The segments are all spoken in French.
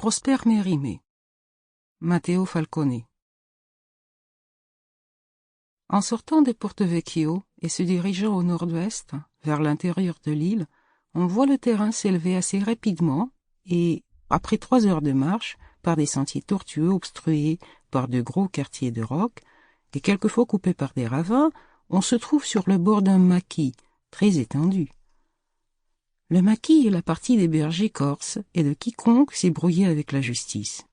Prosper Mérimée. Matteo Falcone. En sortant de Porto Vecchio et se dirigeant au nord-ouest, vers l'intérieur de l'île, on voit le terrain s'élever assez rapidement et, après 3 heures de marche, par des sentiers tortueux obstrués par de gros quartiers de roc et quelquefois coupés par des ravins, on se trouve sur le bord d'un maquis très étendu. Le maquis est la partie des bergers corses et de quiconque s'est brouillé avec la justice.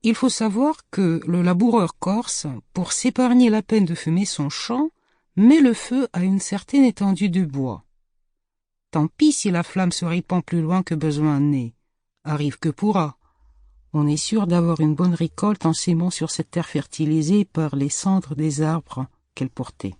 Il faut savoir que le laboureur corse, pour s'épargner la peine de fumer son champ, met le feu à une certaine étendue de bois. Tant pis si la flamme se répand plus loin que besoin n'est. Arrive que pourra. On est sûr d'avoir une bonne récolte en sémant sur cette terre fertilisée par les cendres des arbres qu'elle portait.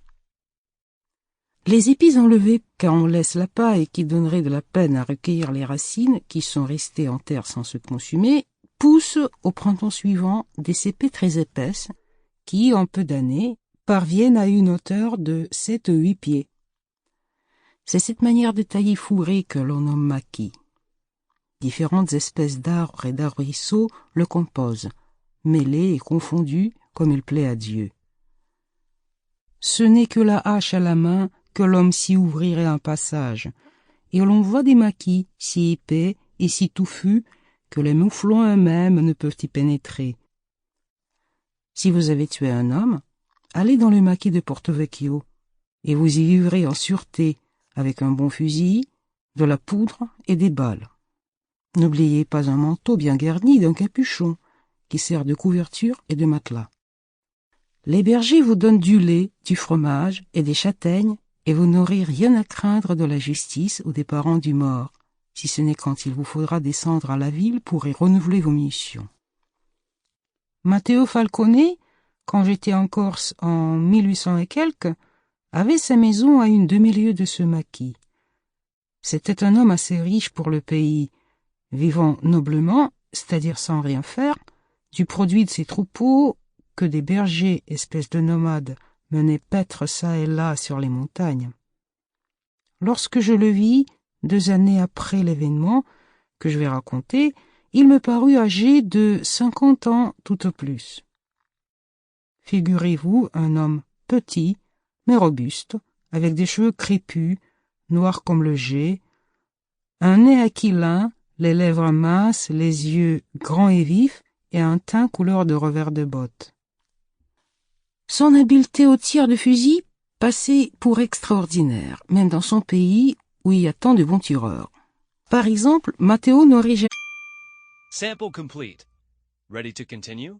Les épis enlevés quand on laisse la paille et qui donneraient de la peine à recueillir les racines qui sont restées en terre sans se consumer, poussent au printemps suivant des cépées très épaisses qui, en peu d'années, parviennent à une hauteur de 7 ou 8 pieds. C'est cette manière de tailler fourré que l'on nomme maquis. Différentes espèces d'arbres et d'arbrisseaux le composent, mêlés et confondus comme il plaît à Dieu. Ce n'est que la hache à la main que l'homme s'y ouvrirait un passage, et l'on voit des maquis si épais et si touffus que les mouflons eux-mêmes ne peuvent y pénétrer. Si vous avez tué un homme, allez dans le maquis de Porto Vecchio, et vous y vivrez en sûreté avec un bon fusil, de la poudre et des balles. N'oubliez pas un manteau bien garni d'un capuchon, qui sert de couverture et de matelas. Les bergers vous donnent du lait, du fromage et des châtaignes, et vous n'aurez rien à craindre de la justice ou des parents du mort, si ce n'est quand il vous faudra descendre à la ville pour y renouveler vos missions. Matteo Falcone, quand j'étais en Corse en 1800 et quelques, avait sa maison à une demi-lieue de ce maquis. C'était un homme assez riche pour le pays, vivant noblement, c'est-à-dire sans rien faire, du produit de ses troupeaux que des bergers, espèces de nomades, menaient paître çà et là sur les montagnes. Lorsque je le vis, 2 années après l'événement que je vais raconter, il me parut âgé de 50 ans tout au plus. Figurez-vous un homme petit, mais robuste, avec des cheveux crépus, noirs comme le jais, un nez aquilin, les lèvres minces, les yeux grands et vifs, et un teint couleur de revers de botte. Son habileté au tir de fusil passait pour extraordinaire, même dans son pays où il y a tant de bons tireurs. Par exemple, Matteo n'aurait jamais... Sample complete. Ready to continue?